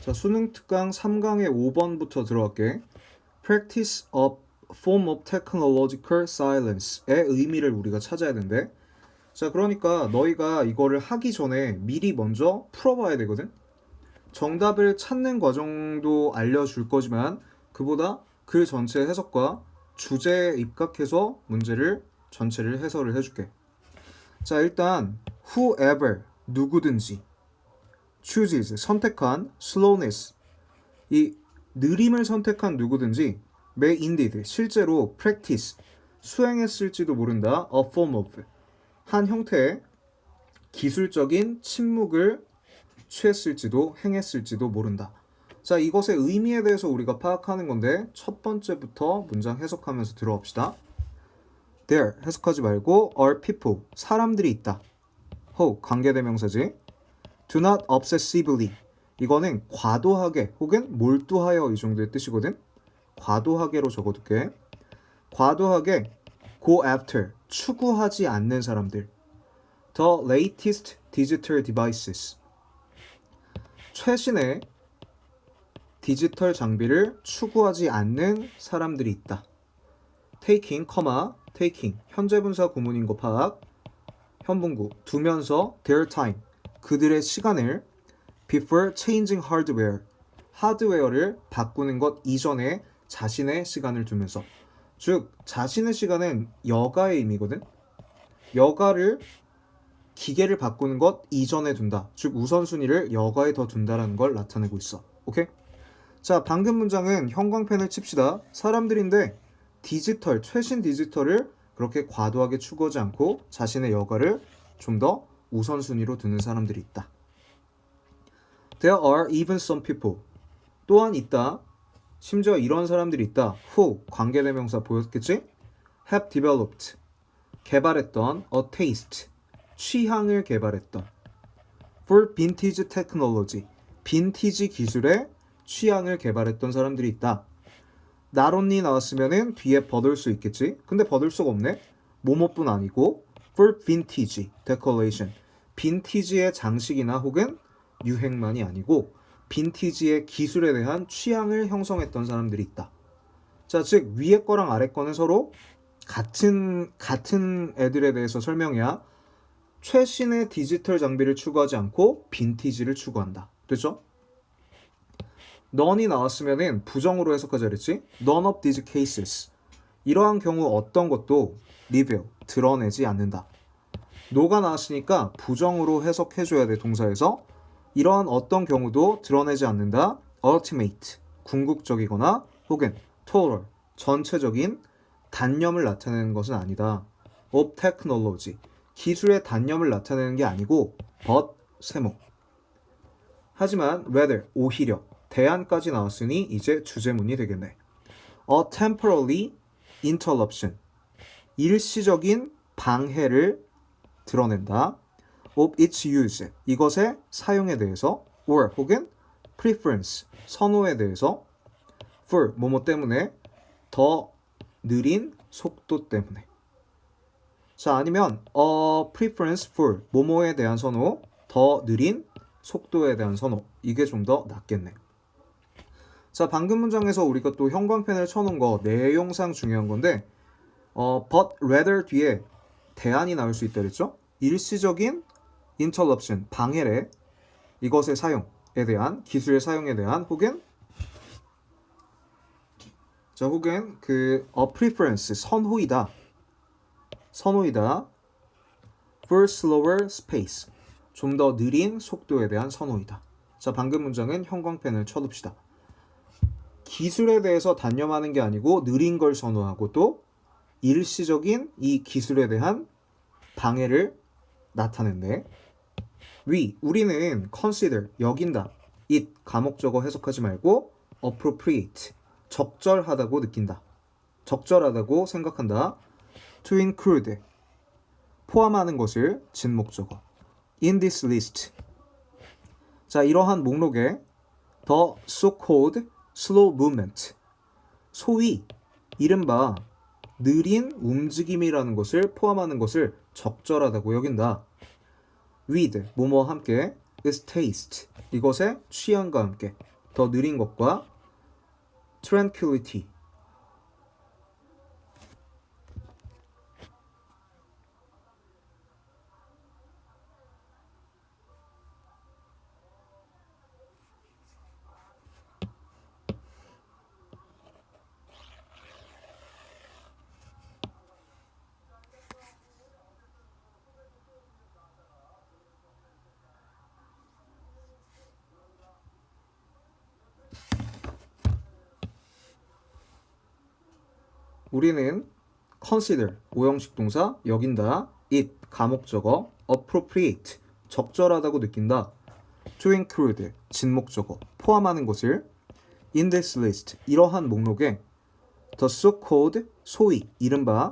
자, 수능 특강 3강의 5번부터 들어갈게. Practice of form of technological silence의 의미를 우리가 찾아야 된대. 자, 그러니까 너희가 이거를 하기 전에 미리 먼저 풀어봐야 되거든. 정답을 찾는 과정도 알려줄 거지만 그보다 글 전체 해석과 주제에 입각해서 문제를 전체를 해설을 해줄게. 자, 일단 whoever 누구든지 chooses 선택한 slowness 이 느림을 선택한 누구든지 may indeed 실제로 practice 수행했을지도 모른다 a form of 한 형태의 기술적인 침묵을 취했을지도 행했을지도 모른다. 자, 이것의 의미에 대해서 우리가 파악하는 건데 첫 번째부터 문장 해석하면서 들어봅시다. There 해석하지 말고 are people 사람들이 있다. who 관계대명사지. Do not obsessively 이거는 과도하게 혹은 몰두하여 이 정도의 뜻이거든. 과도하게로 적어둘게. 과도하게 go after 추구하지 않는 사람들. The latest digital devices 최신의 디지털 장비를 추구하지 않는 사람들이 있다. taking, taking 현재 분사 구문인 거 파악. 현분구 두면서 their time 그들의 시간을 before changing hardware 하드웨어를 바꾸는 것 이전에 자신의 시간을 두면서 즉 자신의 시간은 여가의 의미거든. 여가를 기계를 바꾸는 것 이전에 둔다. 즉 우선순위를 여가에 더 둔다라는 걸 나타내고 있어. 오케이? 자, 방금 문장은 형광펜을 칩시다. 사람들인데 디지털, 최신 디지털을 그렇게 과도하게 추구하지 않고 자신의 여가를 좀 더 우선순위로 두는 사람들이 있다. There are even some people 또한 있다. 심지어 이런 사람들이 있다. Who 관계대명사 보였겠지? Have developed 개발했던 a taste 취향을 개발했던 for vintage technology 빈티지 기술의 취향을 개발했던 사람들이 있다. Not only 나왔으면은 뒤에 버들 수 있겠지. 근데 버들 수가 없네. 뭐뭐뿐 아니고 for vintage decoration 빈티지의 장식이나 혹은 유행만이 아니고 빈티지의 기술에 대한 취향을 형성했던 사람들이 있다. 자, 즉 위에 거랑 아래 거는 서로 같은 애들에 대해서 설명이야. 최신의 디지털 장비를 추구하지 않고 빈티지를 추구한다. 됐죠? none이 나왔으면은 부정으로 해석하자 그랬지? none of these cases 이러한 경우 어떤 것도 reveal 드러내지 않는다. no가 나왔으니까 부정으로 해석해줘야 돼. 동사에서 이러한 어떤 경우도 드러내지 않는다. ultimate 궁극적이거나 혹은 total 전체적인 단념을 나타내는 것은 아니다. of technology 기술의 단념을 나타내는 게 아니고 but 세모. 하지만 rather 오히려 대안까지 나왔으니 이제 주제문이 되겠네. A temporary interruption 일시적인 방해를 드러낸다. of its use 이것의 사용에 대해서 or 혹은 preference 선호에 대해서 for 뭐뭐 때문에 더 느린 속도 때문에. 자, 아니면 preference for 뭐뭐에 대한 선호 더 느린 속도에 대한 선호 이게 좀 더 낫겠네. 자, 방금 문장에서 우리가 또 형광펜을 쳐놓은 거 내용상 중요한 건데 but rather 뒤에 대안이 나올 수 있다 그랬죠? 일시적인 interruption 방해래 이것의 사용에 대한 기술의 사용에 대한 혹은 그 preference 선호이다 for slower space 좀 더 느린 속도에 대한 선호이다. 자, 방금 문장은 형광펜을 쳐둡시다. 기술에 대해서 단념하는 게 아니고 느린 걸 선호하고 또 일시적인 이 기술에 대한 방해를 나타낸대. 우리는 consider 여긴다. it 가목적어 해석하지 말고 appropriate 적절하다고 느낀다. 적절하다고 생각한다. to include 포함하는 것을 진목적어 in this list 자, 이러한 목록에 the so-called slow movement 소위 이른바 느린 움직임이라는 것을 포함하는 것을 적절하다고 여긴다. with 뭐뭐와 함께 is taste 이것의 취향과 함께 더 느린 것과 tranquility. 우리는 consider, 오형식 동사, 여긴다, it, 가목적어, appropriate, 적절하다고 느낀다, to include, 진목적어, 포함하는 것을 in this list, 이러한 목록에 the so-called, 소위, 이른바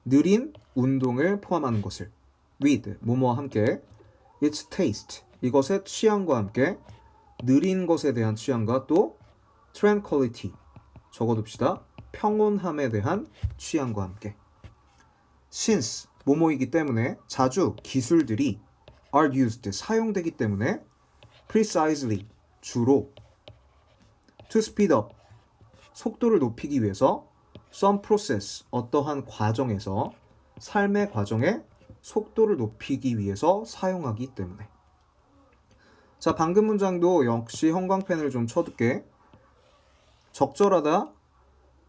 느린 운동을 포함하는 것을 with, 뭐뭐와 함께 its taste, 이것의 취향과 함께 느린 것에 대한 취향과 또 tranquility, 적어둡시다. 평온함에 대한 취향과 함께 since, 뭐뭐이기 때문에 자주 기술들이 are used, 사용되기 때문에 precisely, 주로 to speed up, 속도를 높이기 위해서 some process, 어떠한 과정에서 삶의 과정에 속도를 높이기 위해서 사용하기 때문에. 자, 방금 문장도 역시 형광펜을 좀 쳐둘게. 적절하다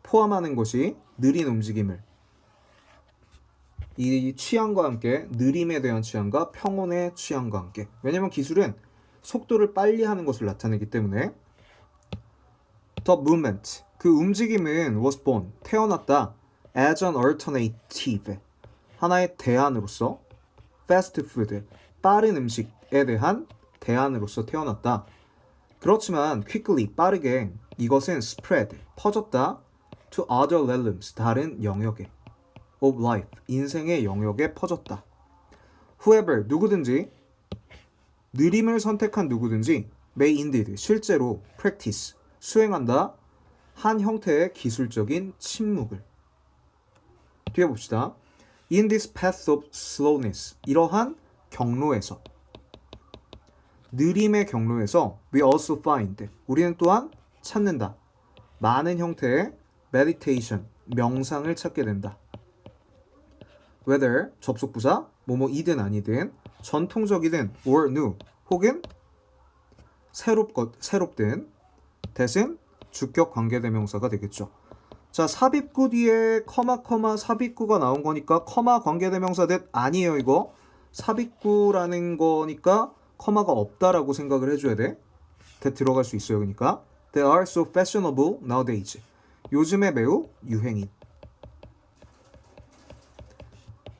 포함하는 것이 느린 움직임을, 이 취향과 함께 느림에 대한 취향과 평온의 취향과 함께. 왜냐면 기술은 속도를 빨리 하는 것을 나타내기 때문에. The movement, 그 움직임은 was born, 태어났다. as an alternative, 하나의 대안으로서. fast food, 빠른 음식에 대한 대안으로서 태어났다. 그렇지만 quickly, 빠르게 이것은 spread, 퍼졌다. to other realms, 다른 영역에 of life, 인생의 영역에 퍼졌다. whoever, 누구든지, 느림을 선택한 누구든지 may indeed, 실제로 practice, 수행한다. 한 형태의 기술적인 침묵을. 뒤에 봅시다. In this path of slowness, 이러한 경로에서, 느림의 경로에서 we also find, 우리는 또한 찾는다. 많은 형태의 meditation, 명상을 찾게 된다. whether, 접속부사, 뭐뭐이든 아니든, 전통적이든 or new, 혹은 새롭든, that은 주격 관계대명사가 되겠죠. 자, 삽입구 뒤에 커마 삽입구가 나온 거니까 커마 관계대명사 that 아니에요. 이거 삽입구라는 거니까 커마가 없다라고 생각을 해줘야 돼. that 들어갈 수 있어요. 그러니까 they are so fashionable nowadays, 요즘에 매우 유행인.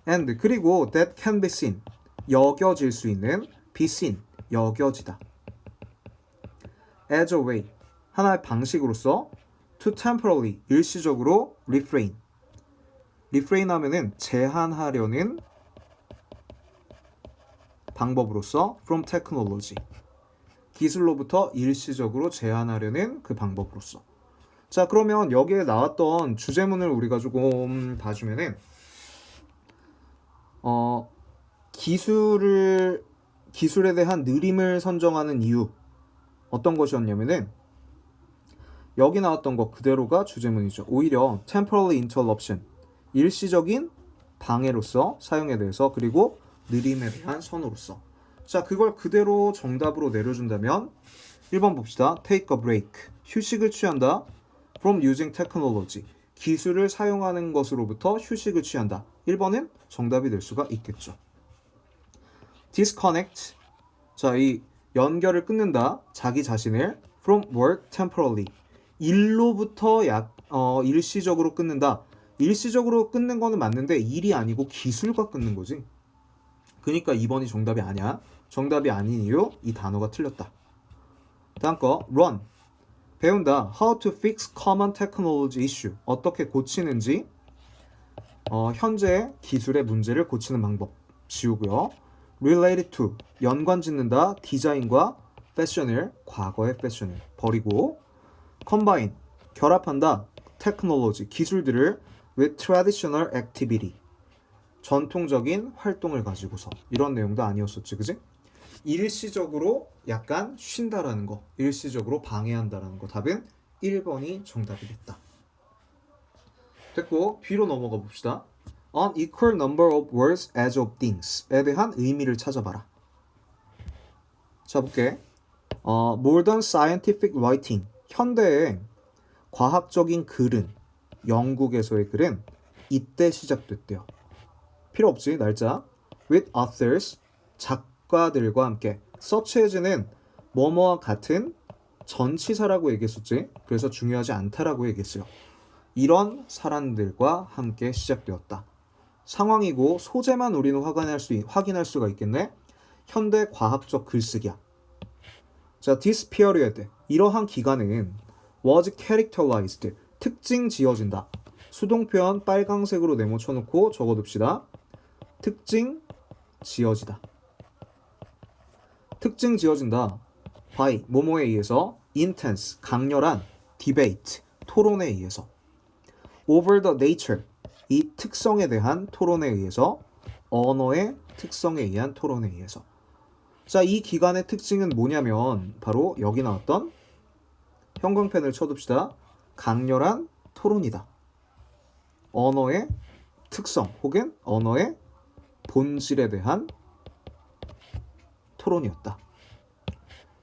and, 그리고 that can be seen, 여겨질 수 있는, be seen, 여겨지다. as a way, 하나의 방식으로서, to temporarily, 일시적으로 refrain. refrain 하면은 제한하려는 방법으로서 from technology, 기술로부터 일시적으로 제한하려는 그 방법으로서. 자, 그러면 여기에 나왔던 주제문을 우리가 조금 봐주면은 기술에 대한 느림을 선정하는 이유 어떤 것이었냐면은 여기 나왔던 것 그대로가 주제문이죠. 오히려 temporary interruption, 일시적인 방해로서 사용에 대해서, 그리고 느림에 대한 선호로서. 자, 그걸 그대로 정답으로 내려준다면 1번 봅시다. take a break, 휴식을 취한다. from using technology, 기술을 사용하는 것으로부터 휴식을 취한다. 1번은 정답이 될 수가 있겠죠. disconnect, 자, 이 연결을 끊는다. 자기 자신을 from work temporarily, 일로부터 일시적으로 끊는다. 일시적으로 끊는 거는 맞는데 일이 아니고 기술과 끊는 거지. 그러니까 2번이 정답이 아니야. 정답이 아닌 이유, 이 단어가 틀렸다. 다음 거 run, 배운다. how to fix common technology issue, 어떻게 고치는지, 현재 기술의 문제를 고치는 방법 지우고요. related to, 연관 짓는다. 디자인과 패션을, 과거의 패션을 버리고. combine, 결합한다. technology, 기술들을 with traditional activity, 전통적인 활동을 가지고서. 이런 내용도 아니었었지, 그지? 일시적으로 약간 쉰다라는 거, 일시적으로 방해한다라는 거. 답은 1번이 정답이겠다. 됐고, B로 넘어가 봅시다. An equal number of words as of things에 대한 의미를 찾아봐라. 자, 볼게. Modern scientific writing, 현대의 과학적인 글은, 영국에서의 글은 이때 시작됐대요. 필요 없지, 날짜. With authors, 작가들과 함께. such as는 뭐뭐와 같은 전치사라고 얘기했었지. 그래서 중요하지 않다라고 얘기했어요. 이런 사람들과 함께 시작되었다. 상황이고 소재만 우리는 확인할 수가 있겠네. 현대 과학적 글쓰기야. 자, this period, 이러한 기간은 was characterized, 특징 지어진다. 수동표현 빨강색으로 네모 쳐놓고 적어둡시다. 특징 지어지다. 특징 지어진다. by 뭐뭐에 의해서 intense, 강렬한 debate, 토론에 의해서 over the nature, 이 특성에 대한 토론에 의해서 언어의 특성에 의한 토론에 의해서. 자, 이 기간의 특징은 뭐냐면 바로 여기 나왔던 형광펜을 쳐둡시다. 강렬한 토론이다. 언어의 특성 혹은 언어의 본질에 대한 토론이었다.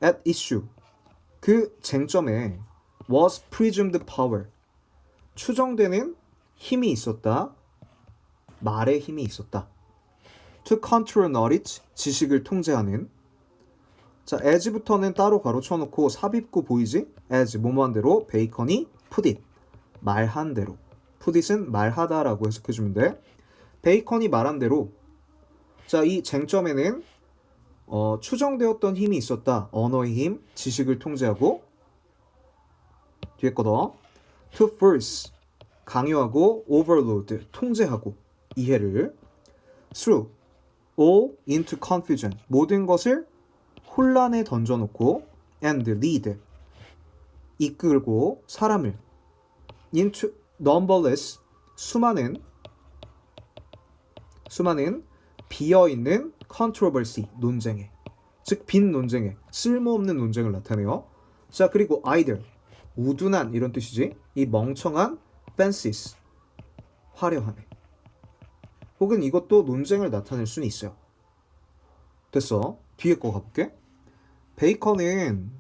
At issue, 그 쟁점에 was presumed power, 추정되는 힘이 있었다. 말의 힘이 있었다. To control knowledge, 지식을 통제하는. 자, as부터는 따로 가로 쳐놓고 삽입구 보이지? as, 뭐뭐한 대로, 베이컨이 put it, 말한 대로. put it은 말하다라고 해석해주면 돼. 베이컨이 말한 대로. 자, 이 쟁점에는 추정되었던 힘이 있었다. 언어의 힘, 지식을 통제하고. 뒤에 거 더. To force, 강요하고, overload, 통제하고, 이해를. through, all into confusion, 모든 것을 혼란에 던져놓고, and lead, 이끌고, 사람을, into numberless, 수많은 비어있는 controversy, 논쟁에, 즉 빈 논쟁에, 쓸모없는 논쟁을 나타내요. 자, 그리고 either, 우둔한 이런 뜻이지. 이 멍청한 fancies, 화려함에. 혹은 이것도 논쟁을 나타낼 수는 있어요. 됐어. 뒤에 거 가볼게. 베이컨은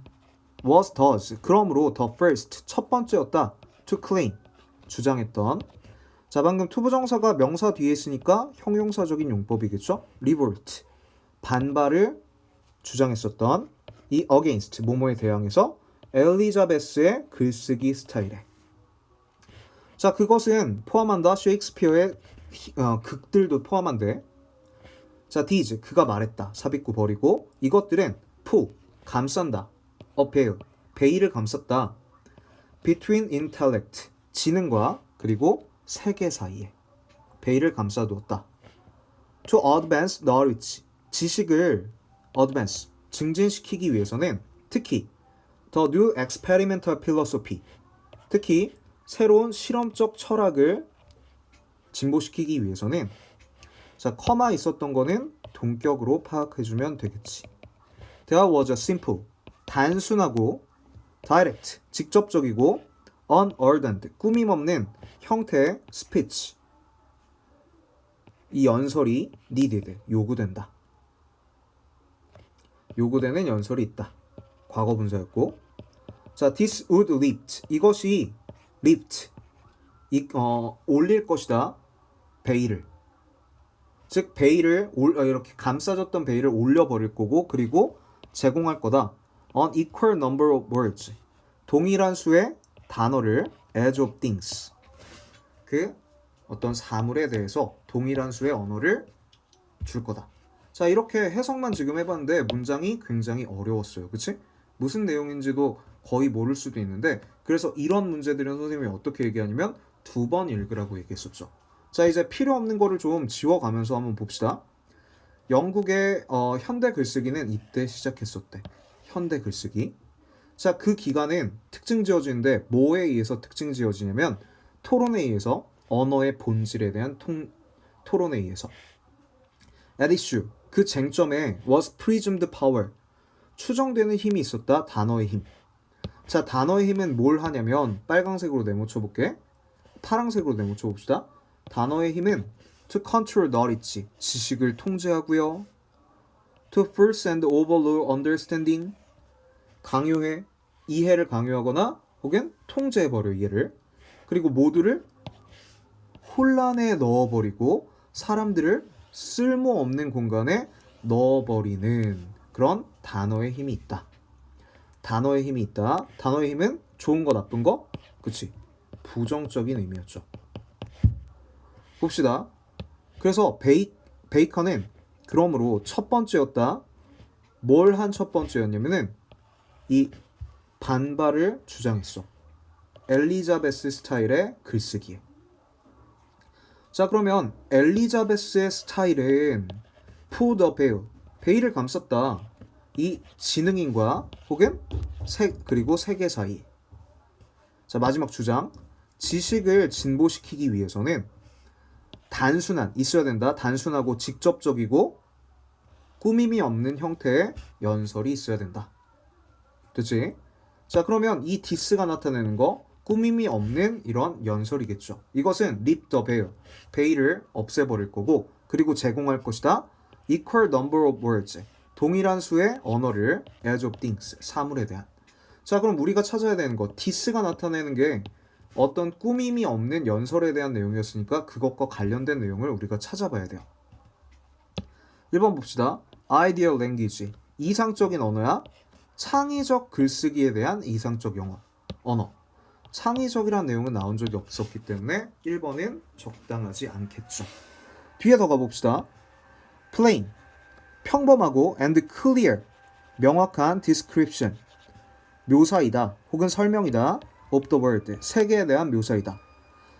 was thus, 그러므로 the first, 첫 번째였다. to claim, 주장했던. 자, 방금 투부정사가 명사 뒤에 있으니까 형용사적인 용법이겠죠. revolt, 반발을 주장했었던. 이 against, 뭐뭐에 대항해서 엘리자베스의 글쓰기 스타일에. 자, 그것은 포함한다. 셰익스피어의 극들도 포함한데. 자, these, 그가 말했다. 삽입구 버리고. 이것들은 pull, 감싼다. appeal, 베일을 감쌌다. between intellect, 지능과 그리고 세계 사이에 베일을 감싸두었다. to advance knowledge, 지식을 advance, 증진시키기 위해서는 특히 the new experimental philosophy, 특히 새로운 실험적 철학을 진보시키기 위해서는. 자, 커마 있었던 거는 동격으로 파악해주면 되겠지. There was a simple, 단순하고 direct, 직접적이고 unearned, 꾸밈없는 형태의 speech, 이 연설이 needed, 요구된다. 요구되는 연설이 있다. 과거 분사였고. 자, this would lift, 이것이 lift, 올릴 것이다. 베일을, 즉 베일을 이렇게 감싸졌던 베일을 올려버릴 거고, 그리고 제공할 거다. An equal number of words, 동일한 수의 단어를 as of things, 그 어떤 사물에 대해서 동일한 수의 언어를 줄 거다. 자, 이렇게 해석만 지금 해봤는데 문장이 굉장히 어려웠어요. 그치? 무슨 내용인지도 거의 모를 수도 있는데, 그래서 이런 문제들은 선생님이 어떻게 얘기하냐면 2번 읽으라고 얘기했었죠. 자, 이제 필요 없는 거를 좀 지워가면서 한번 봅시다. 영국의 현대 글쓰기는 이때 시작했었대. 현대 글쓰기. 자, 그 기간은 특징 지어지는데 뭐에 의해서 특징 지어지냐면 토론에 의해서, 언어의 본질에 대한 토론에 의해서. at issue, 그 쟁점에 was presumed power. 추정되는 힘이 있었다. 단어의 힘. 자, 단어의 힘은 뭘 하냐면 빨강색으로 네모쳐 볼게. 파랑색으로 네모쳐 봅시다. 단어의 힘은 to control knowledge. 지식을 통제하고요. to force and overrule understanding. 강요해. 이해를 강요하거나 혹은 통제해버려 이해를. 그리고 모두를 혼란에 넣어버리고 사람들을 쓸모없는 공간에 넣어버리는 그런 단어의 힘이 있다. 단어의 힘이 있다. 단어의 힘은 좋은 거 나쁜 거? 그치. 부정적인 의미였죠. 봅시다. 그래서 베이컨은 그러므로 첫 번째였다. 뭘 한 첫 번째였냐면은 이 반발을 주장했어. 엘리자베스 스타일의 글쓰기에. 자, 그러면 엘리자베스의 스타일은 put a veil, 베일을 감쌌다. 이 지능인과 혹은 그리고 세계 사이. 자, 마지막 주장. 지식을 진보시키기 위해서는 단순한, 있어야 된다. 단순하고 직접적이고 꾸밈이 없는 형태의 연설이 있어야 된다. 됐지? 자, 그러면 이 디스가 나타내는 거 꾸밈이 없는 이런 연설이겠죠. 이것은 rip the veil, 베일을 없애버릴 거고 그리고 제공할 것이다. equal number of words, 동일한 수의 언어를 as of things, 사물에 대한. 자, 그럼 우리가 찾아야 되는 거 디스가 나타내는 게 어떤 꾸밈이 없는 연설에 대한 내용이었으니까 그것과 관련된 내용을 우리가 찾아봐야 돼요. 1번 봅시다. ideal language, 이상적인 언어야. 창의적 글쓰기에 대한 이상적 언어. 창의적이라는 내용은 나온 적이 없었기 때문에 1번은 적당하지 않겠죠. 뒤에 더 가봅시다. plain, 평범하고 and clear, 명확한 description, 묘사이다 혹은 설명이다. of the world, 세계에 대한 묘사이다.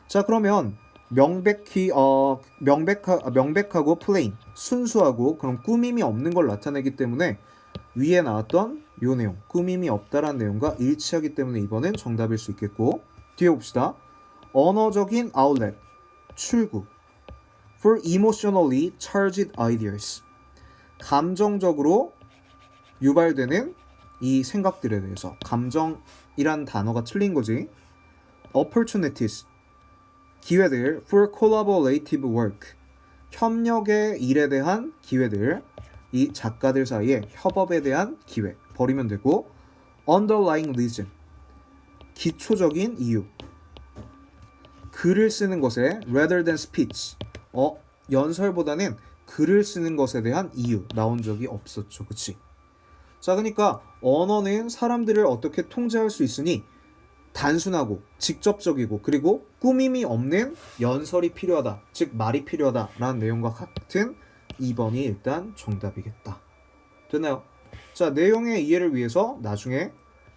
자, 그러면 명백하고 plain, 순수하고 그런 꾸밈이 없는 걸 나타내기 때문에 위에 나왔던 요 내용, 꾸밈이 없다라는 내용과 일치하기 때문에 2번은 정답일 수 있겠고, 뒤에 봅시다. 언어적인 outlet, 출구, for emotionally charged ideas, 감정적으로 유발되는 이 생각들에 대해서. 감정이란 단어가 틀린 거지. opportunities, 기회들, for collaborative work, 협력의 일에 대한 기회들, 이 작가들 사이에 협업에 대한 기회, 버리면 되고, underlying reason, 기초적인 이유, 글을 쓰는 것에 rather than speech, 연설보다는 글을 쓰는 것에 대한 이유 나온 적이 없었죠. 그치? 자, 그러니까 언어는 사람들을 어떻게 통제할 수 있으니 단순하고 직접적이고 그리고 꾸밈이 없는 연설이 필요하다, 즉 말이 필요하다라는 내용과 같은 2번이 일단 정답이겠다. 됐나요? 자, 내용의 이해를 위해서 나중에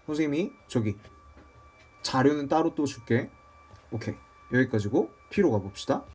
선생님이 자료는 따로 또 줄게. 오케이, 여기까지고 뒤로 가봅시다.